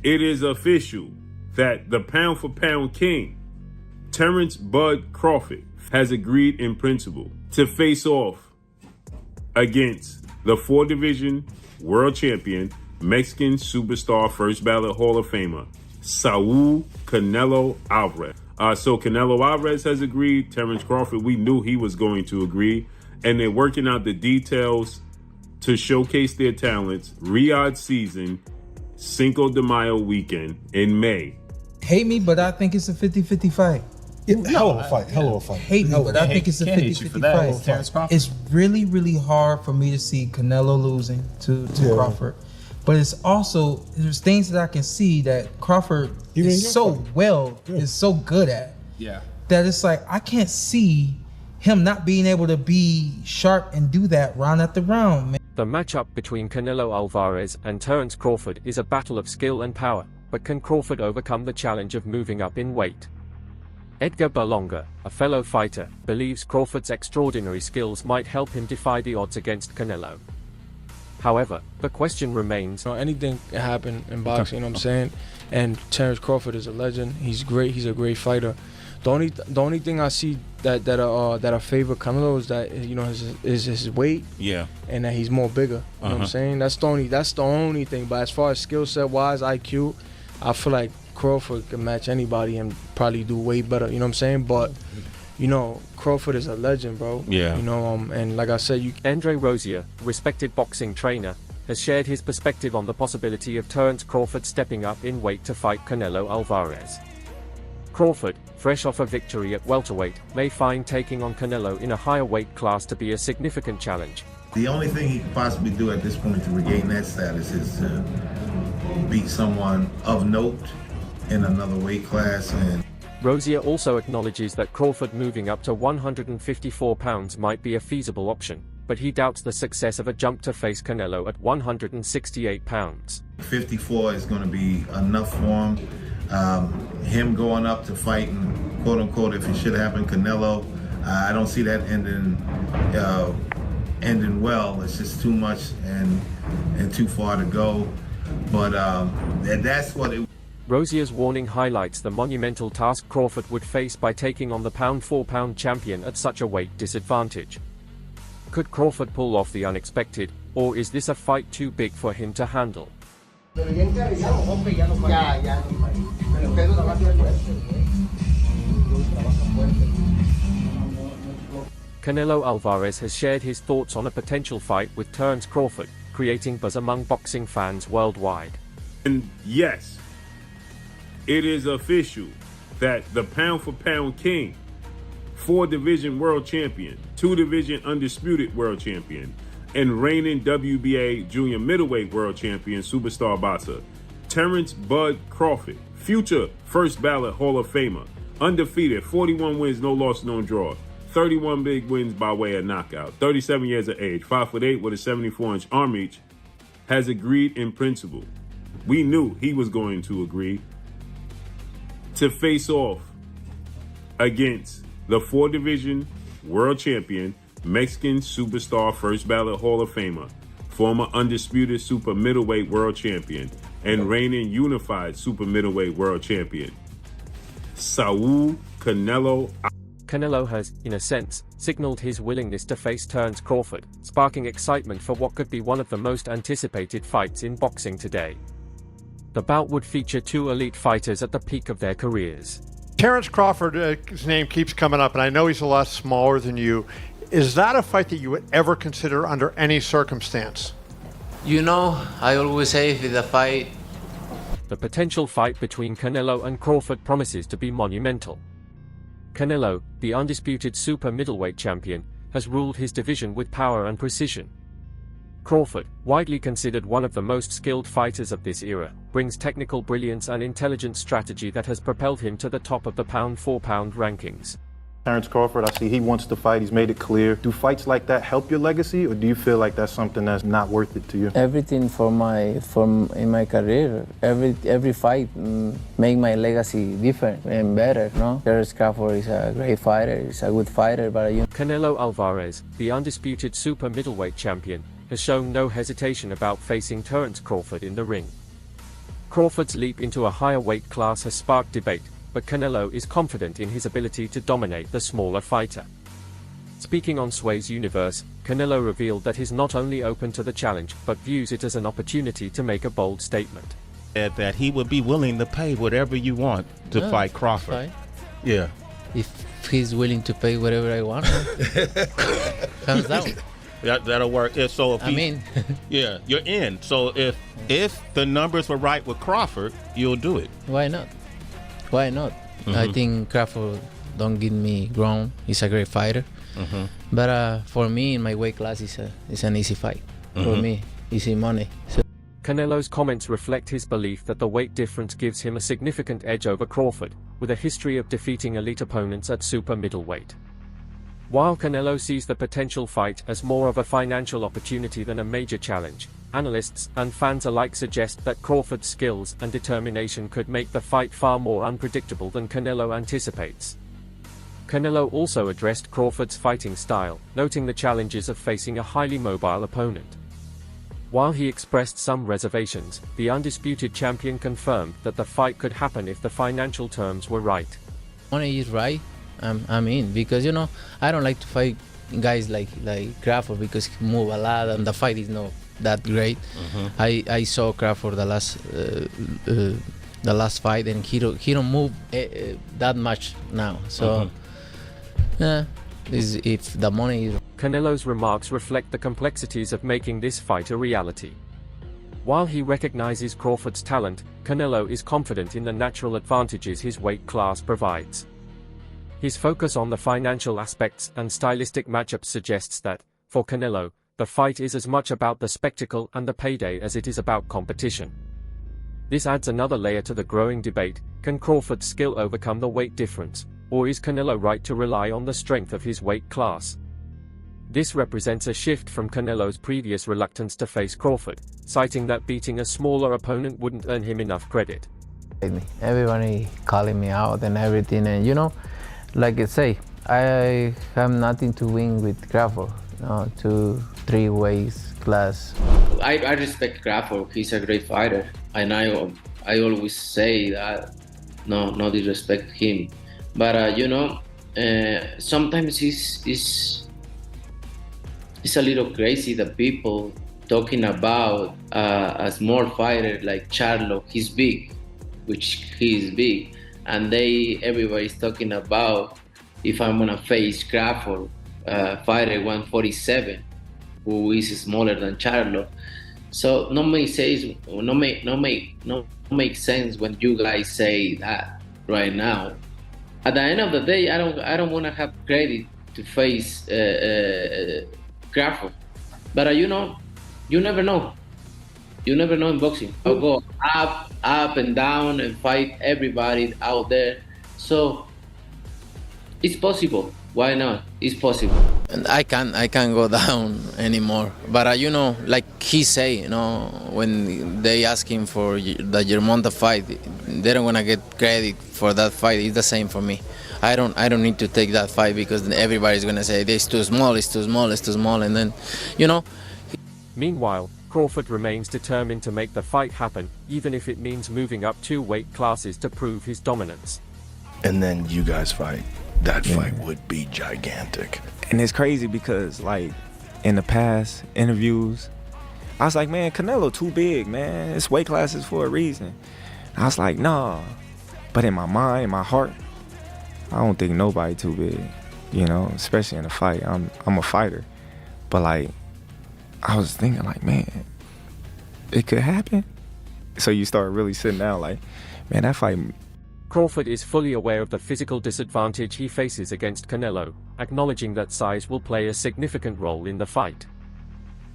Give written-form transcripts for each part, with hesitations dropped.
It is official that the pound-for-pound king, Terence "Bud" Crawford, has agreed in principle to face off against the 4-division world champion, Mexican superstar, first ballot Hall of Famer, Saul Canelo Alvarez. So Canelo Alvarez has agreed. Terence Crawford, we knew he was going to agree. And they're working out the details to showcase their talents. Riyadh season, Cinco de Mayo weekend in May. Hate me, but I think it's a 50-50 fight. Hell of a fight. Hate me, but I think it's a 50-50 fight. It's really, really hard for me to see Canelo losing to Crawford. But it's also, there's things that I can see that Crawford is so good at. Yeah. That it's like, I can't see him not being able to be sharp and do that round after round, man. The matchup between Canelo Alvarez and Terence Crawford is a battle of skill and power, but can Crawford overcome the challenge of moving up in weight? Edgar Berlanga, a fellow fighter, believes Crawford's extraordinary skills might help him defy the odds against Canelo. However, the question remains. Anything can happen in boxing, you know what I'm saying? And Terence Crawford is a legend. He's great. He's a great fighter. The only thing I see that I favor Canelo is that, you know, his weight. Yeah. And that he's more bigger. You know what I'm saying? That's the only thing. But as far as skill set wise, IQ, I feel like Crawford can match anybody and probably do way better. You know what I'm saying? But you know, Crawford is a legend, bro. Yeah. You know, and like I said, Andre Rozier, respected boxing trainer, has shared his perspective on the possibility of Terence Crawford stepping up in weight to fight Canelo Alvarez. Crawford, fresh off a victory at welterweight, may find taking on Canelo in a higher weight class to be a significant challenge. The only thing he could possibly do at this point to regain that status is to beat someone of note in another weight class. And Rozier also acknowledges that Crawford moving up to 154 pounds might be a feasible option, but he doubts the success of a jump to face Canelo at 168 pounds. 54 is going to be enough for him. Him going up to fighting, quote unquote, if it should happen, Canelo, I don't see that ending well. It's just too much and too far to go. But that's what it. Rozier's warning highlights the monumental task Crawford would face by taking on the pound-for-pound champion at such a weight disadvantage. Could Crawford pull off the unexpected, or is this a fight too big for him to handle? Canelo Alvarez has shared his thoughts on a potential fight with Terence Crawford, creating buzz among boxing fans worldwide. And yes, it is official that the pound-for-pound king, 4-division world champion, 2-division undisputed world champion, and reigning WBA junior middleweight world champion superstar boxer, Terence "Bud" Crawford, future first ballot Hall of Famer, undefeated, 41 wins, no loss, no draw, 31 big wins by way of knockout, 37 years of age, 5'8" with a 74-inch arm reach, has agreed in principle. We knew he was going to agree to face off against the 4-division world champion, Mexican superstar, first ballot Hall of Famer, former undisputed super middleweight world champion, and reigning unified super middleweight world champion, Saul Canelo. Canelo has, in a sense, signaled his willingness to face Terence Crawford, sparking excitement for what could be one of the most anticipated fights in boxing today. The bout would feature two elite fighters at the peak of their careers. Terence Crawford, his name keeps coming up, and I know he's a lot smaller than you. Is that a fight that you would ever consider under any circumstance? You know, I always say if it's a fight. The potential fight between Canelo and Crawford promises to be monumental. Canelo, the undisputed super middleweight champion, has ruled his division with power and precision. Crawford, widely considered one of the most skilled fighters of this era, brings technical brilliance and intelligent strategy that has propelled him to the top of the pound-for-pound rankings. Terence Crawford, I see he wants to fight. He's made it clear. Do fights like that help your legacy, or do you feel like that's something that's not worth it to you? Everything in my career, every fight make my legacy different and better. No, Terence Crawford is a great fighter. He's a good fighter, but Canelo Alvarez, the undisputed super middleweight champion, has shown no hesitation about facing Terence Crawford in the ring. Crawford's leap into a higher weight class has sparked debate, but Canelo is confident in his ability to dominate the smaller fighter. Speaking on Sway's Universe, Canelo revealed that he's not only open to the challenge, but views it as an opportunity to make a bold statement. That he would be willing to pay whatever you want to fight Crawford. Fine. Yeah. If he's willing to pay whatever I want, hands down. That'll work. Yeah, so if I mean, yeah, you're in. So if the numbers were right with Crawford, you'll do it. why not? Why not? I think Crawford don't get me wrong. He's a great fighter. But for me, in my weight class, it's an easy fight. For me, easy money. So Canelo's comments reflect his belief that the weight difference gives him a significant edge over Crawford, with a history of defeating elite opponents at super middleweight. While Canelo sees the potential fight as more of a financial opportunity than a major challenge, analysts and fans alike suggest that Crawford's skills and determination could make the fight far more unpredictable than Canelo anticipates. Canelo also addressed Crawford's fighting style, noting the challenges of facing a highly mobile opponent. While he expressed some reservations, the undisputed champion confirmed that the fight could happen if the financial terms were right. money is right. I'm in, because I don't like to fight guys like Crawford because he move a lot and the fight is not that great. I saw Crawford the last fight and he don't move that much now. So if the money is. Canelo's remarks reflect the complexities of making this fight a reality. While he recognizes Crawford's talent, Canelo is confident in the natural advantages his weight class provides. His focus on the financial aspects and stylistic matchups suggests that, for Canelo, the fight is as much about the spectacle and the payday as it is about competition. This adds another layer to the growing debate: can Crawford's skill overcome the weight difference, or is Canelo right to rely on the strength of his weight class? This represents a shift from Canelo's previous reluctance to face Crawford, citing that beating a smaller opponent wouldn't earn him enough credit. Everybody calling me out and everything, and like I say, I have nothing to win with Crawford. 2-3 ways class. I respect Crawford. He's a great fighter, and I always say that. No disrespect him, but sometimes it's a little crazy that people talking about a small fighter like Charlo. He's big, which he is big, and everybody's talking about if I'm gonna face Crawford, fighter 147, who is smaller than Charlo. So no make sense when you guys say that right now. At the end of the day, I don't want to have credit to face Crawford, but you never know. You never know in boxing. I'll go up and down and fight everybody out there. So it's possible. Why not? It's possible. And I can't go down anymore. But like he say, when they ask him for the Germonta fight, they don't wanna get credit for that fight. It's the same for me. I don't need to take that fight because everybody's gonna say it's too small, and then, Meanwhile, Crawford remains determined to make the fight happen, even if it means moving up 2 weight classes to prove his dominance. And then you guys fight. That fight would be gigantic. And it's crazy because, in the past interviews, I was like, man, Canelo too big, man. It's weight classes for a reason. I was like, nah. But in my mind, in my heart, I don't think nobody too big, especially in a fight. I'm a fighter. But, I was thinking, man, it could happen. So you start really sitting down man, that fight. Crawford is fully aware of the physical disadvantage he faces against Canelo, acknowledging that size will play a significant role in the fight.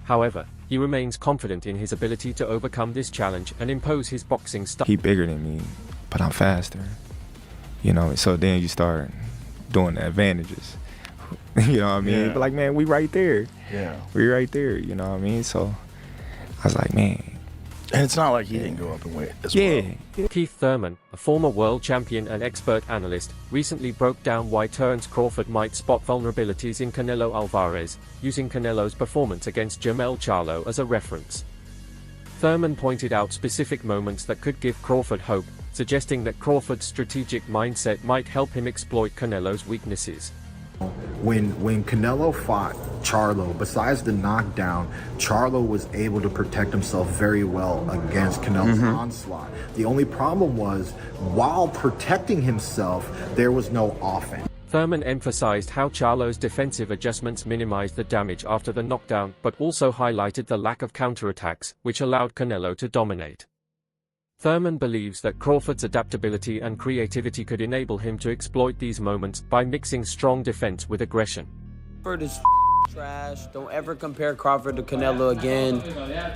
However, he remains confident in his ability to overcome this challenge and impose his boxing style. He's bigger than me, but I'm faster. So then you start doing the advantages. You know what I mean? Yeah. But man, we right there. Yeah. We right there, you know what I mean? So I was like, man. And it's not like he didn't go up in weight as well. Keith Thurman, a former world champion and expert analyst, recently broke down why Terence Crawford might spot vulnerabilities in Canelo Alvarez, using Canelo's performance against Jermell Charlo as a reference. Thurman pointed out specific moments that could give Crawford hope, suggesting that Crawford's strategic mindset might help him exploit Canelo's weaknesses. When Canelo fought Charlo, besides the knockdown, Charlo was able to protect himself very well against Canelo's onslaught. The only problem was, while protecting himself, there was no offense. Thurman emphasized how Charlo's defensive adjustments minimized the damage after the knockdown, but also highlighted the lack of counterattacks, which allowed Canelo to dominate. Thurman believes that Crawford's adaptability and creativity could enable him to exploit these moments by mixing strong defense with aggression. Crawford is trash. Don't ever compare Crawford to Canelo again.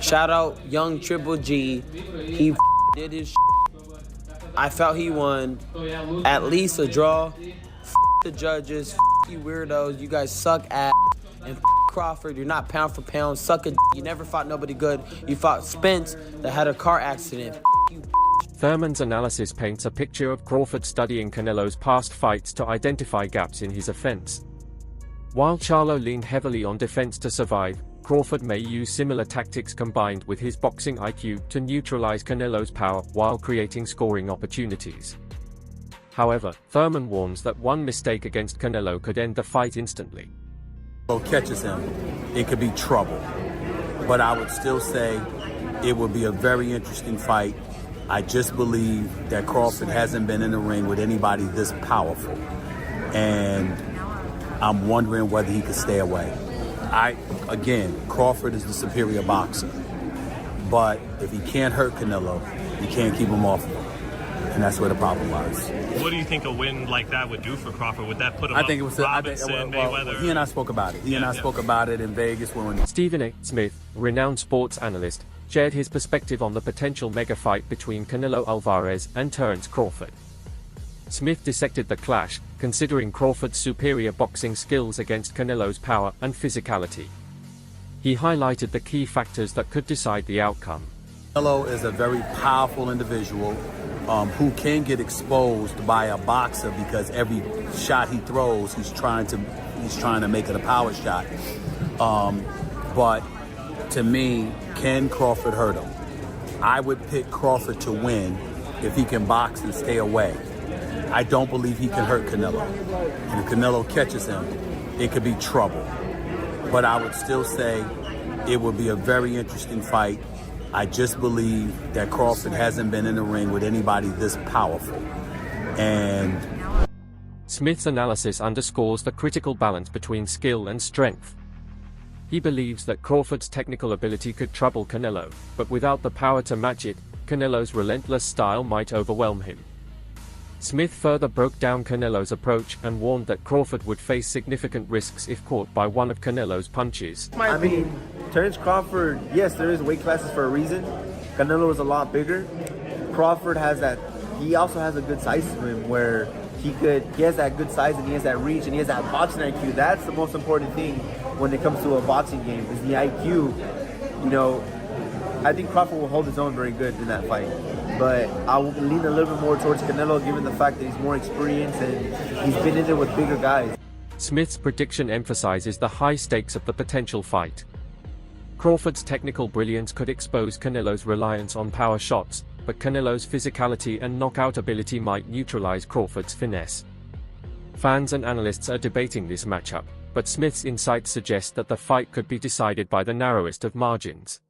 Shout out young Triple G. He did his I felt he won. At least a draw. The judges. You weirdos. You guys suck ass. And Crawford, you're not pound for pound. Suck a You never fought nobody good. You fought Spence that had a car accident. Thurman's analysis paints a picture of Crawford studying Canelo's past fights to identify gaps in his offense. While Charlo leaned heavily on defense to survive, Crawford may use similar tactics combined with his boxing IQ to neutralize Canelo's power while creating scoring opportunities. However, Thurman warns that one mistake against Canelo could end the fight instantly. Catches him, it could be trouble. But I would still say it would be a very interesting fight. I just believe that Crawford hasn't been in the ring with anybody this powerful. And I'm wondering whether he could stay away. Again, Crawford is the superior boxer. But if he can't hurt Canelo, he can't keep him off of him. And that's where the problem lies. What do you think a win like that would do for Crawford? Would that put him I think it was Robinson, Mayweather? He and I spoke about it. He and I spoke about it in Vegas when Stephen A. Smith, renowned sports analyst, shared his perspective on the potential mega fight between Canelo Alvarez and Terence Crawford. Smith dissected the clash, considering Crawford's superior boxing skills against Canelo's power and physicality. He highlighted the key factors that could decide the outcome. Canelo is a very powerful individual who can get exposed by a boxer because every shot he throws, he's trying to make it a power shot. But to me, can Crawford hurt him? I would pick Crawford to win if he can box and stay away. I don't believe he can hurt Canelo. And if Canelo catches him, it could be trouble. But I would still say it would be a very interesting fight. I just believe that Crawford hasn't been in the ring with anybody this powerful. And Smith's analysis underscores the critical balance between skill and strength. He believes that Crawford's technical ability could trouble Canelo, but without the power to match it, Canelo's relentless style might overwhelm him. Smith further broke down Canelo's approach and warned that Crawford would face significant risks if caught by one of Canelo's punches. I mean, Terence Crawford, yes, there is weight classes for a reason. Canelo is a lot bigger. Crawford has that, he also has a good size to him where he has that good size and he has that reach and he has that boxing IQ. That's the most important thing when it comes to a boxing game is the IQ. You know, I think Crawford will hold his own very good in that fight. But I will lean a little bit more towards Canelo given the fact that he's more experienced and he's been in there with bigger guys. Smith's prediction emphasizes the high stakes of the potential fight. Crawford's technical brilliance could expose Canelo's reliance on power shots, but Canelo's physicality and knockout ability might neutralize Crawford's finesse. Fans and analysts are debating this matchup, but Smith's insights suggest that the fight could be decided by the narrowest of margins.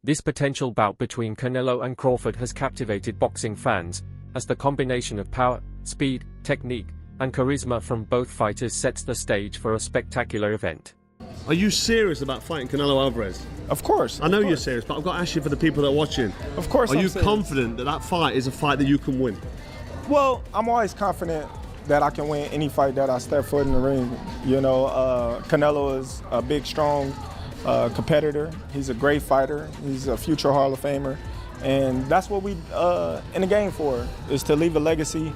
This potential bout between Canelo and Crawford has captivated boxing fans, as the combination of power, speed, technique, and charisma from both fighters sets the stage for a spectacular event. Are you serious about fighting Canelo Alvarez? Of course. I know you're serious, but I've got to ask you for the people that are watching. Of course Are I'm you serious. confident that that fight is a fight that you can win? Well, I'm always confident that I can win any fight that I step foot in the ring. You know, Canelo is a big, strong competitor. He's a great fighter. He's a future Hall of Famer. And that's what we in the game for, is to leave a legacy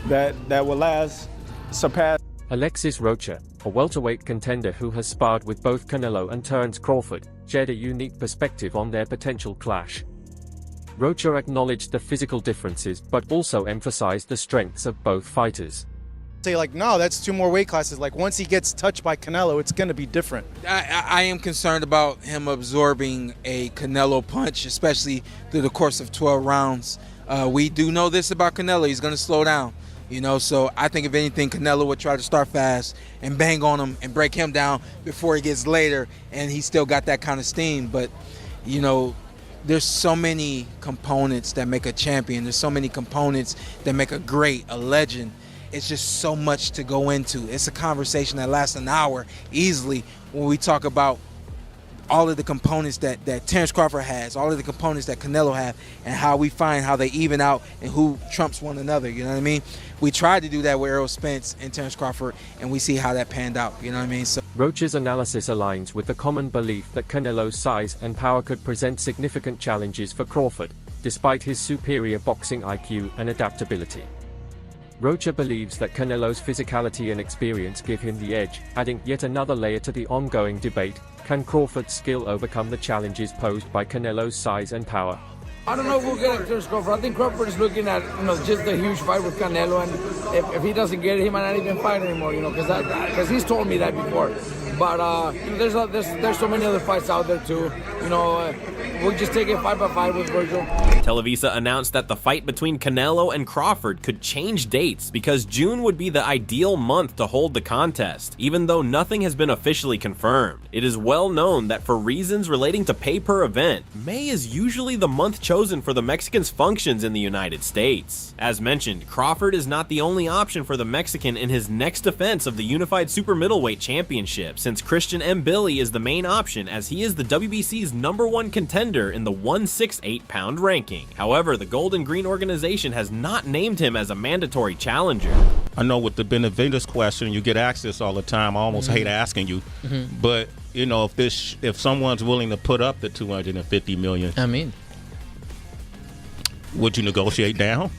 that will last, surpass. Alexis Rocha, a welterweight contender who has sparred with both Canelo and Terence Crawford, shared a unique perspective on their potential clash. Rocha acknowledged the physical differences but also emphasized the strengths of both fighters. Say like, no, that's 2 more weight classes. Like once he gets touched by Canelo, it's gonna be different. I am concerned about him absorbing a Canelo punch, especially through the course of 12 rounds. We do know this about Canelo. He's gonna slow down, you know, so I think if anything, Canelo would try to start fast and bang on him and break him down before he gets later, and he still got that kind of steam. But, you know, there's so many components that make a champion. There's so many components that make a great, a legend. It's just so much to go into. It's a conversation that lasts an hour easily when we talk about all of the components that Terence Crawford has, all of the components that Canelo have, and how we find how they even out and who trumps one another, you know what I mean? We tried to do that with Errol Spence and Terence Crawford, and we see how that panned out, you know what I mean? So Roach's analysis aligns with the common belief that Canelo's size and power could present significant challenges for Crawford, despite his superior boxing IQ and adaptability. Rocha believes that Canelo's physicality and experience give him the edge, adding yet another layer to the ongoing debate: can Crawford's skill overcome the challenges posed by Canelo's size and power? I don't know if we'll get Terence Crawford. I think Crawford is looking at, you know, just a huge fight with Canelo, and if he doesn't get it, he might not even fight anymore, you know, because he's told me that before. But you know, there's so many other fights out there too. You know, we'll just take it fight by fight with Virgil. Televisa announced that the fight between Canelo and Crawford could change dates because June would be the ideal month to hold the contest, even though nothing has been officially confirmed. It is well known that for reasons relating to pay-per-event, May is usually the month chosen for the Mexicans' functions in the United States. As mentioned, Crawford is not the only option for the Mexican in his next defense of the Unified Super Middleweight Championship, since Christian M. Billy is the main option as he is the WBC's #1 contender in the 168-pound ranking. However, the Gold and Green organization has not named him as a mandatory challenger. I know with the Benavides question, you get asked this all the time. I almost hate asking you, but you know, if someone's willing to put up the 250 million, I mean, would you negotiate down?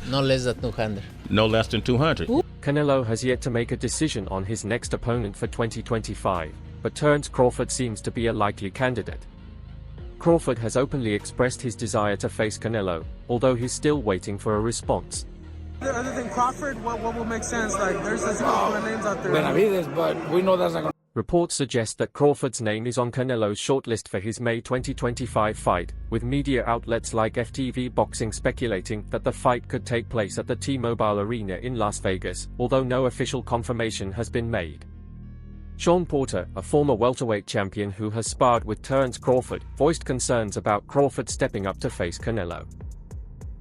no less than 200. No less than 200. Canelo has yet to make a decision on his next opponent for 2025, but Terence Crawford seems to be a likely candidate. Crawford has openly expressed his desire to face Canelo, although he's still waiting for a response. Other than Crawford, what will make sense? Like, there's a couple of names out there. Benavides, but we know that's not going to. Reports suggest that Crawford's name is on Canelo's shortlist for his May 2025 fight, with media outlets like FTV Boxing speculating that the fight could take place at the T-Mobile Arena in Las Vegas, although no official confirmation has been made. Sean Porter, a former welterweight champion who has sparred with Terence Crawford, voiced concerns about Crawford stepping up to face Canelo.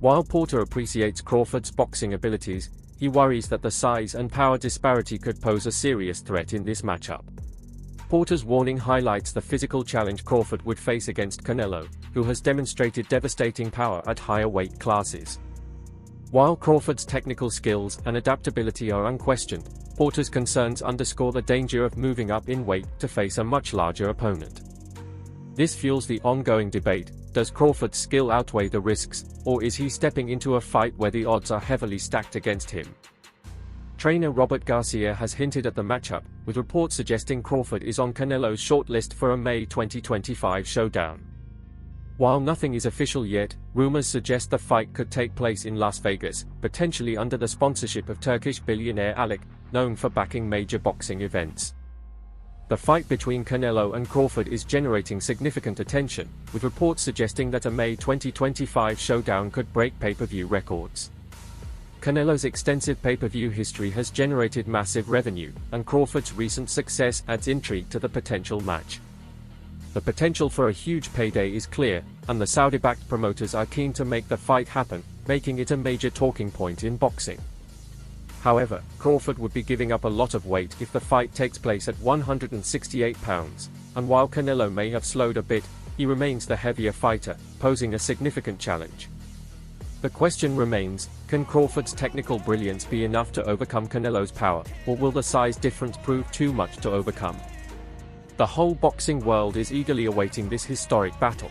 While Porter appreciates Crawford's boxing abilities, he worries that the size and power disparity could pose a serious threat in this matchup. Porter's warning highlights the physical challenge Crawford would face against Canelo, who has demonstrated devastating power at higher weight classes. While Crawford's technical skills and adaptability are unquestioned, Porter's concerns underscore the danger of moving up in weight to face a much larger opponent. This fuels the ongoing debate: does Crawford's skill outweigh the risks, or is he stepping into a fight where the odds are heavily stacked against him? Trainer Robert Garcia has hinted at the matchup, with reports suggesting Crawford is on Canelo's shortlist for a May 2025 showdown. While nothing is official yet, rumors suggest the fight could take place in Las Vegas, potentially under the sponsorship of Turkish billionaire Alek, known for backing major boxing events. The fight between Canelo and Crawford is generating significant attention, with reports suggesting that a May 2025 showdown could break pay-per-view records. Canelo's extensive pay-per-view history has generated massive revenue, and Crawford's recent success adds intrigue to the potential match. The potential for a huge payday is clear, and the Saudi-backed promoters are keen to make the fight happen, making it a major talking point in boxing. However, Crawford would be giving up a lot of weight if the fight takes place at 168 pounds, and while Canelo may have slowed a bit, he remains the heavier fighter, posing a significant challenge. The question remains, can Crawford's technical brilliance be enough to overcome Canelo's power, or will the size difference prove too much to overcome? The whole boxing world is eagerly awaiting this historic battle.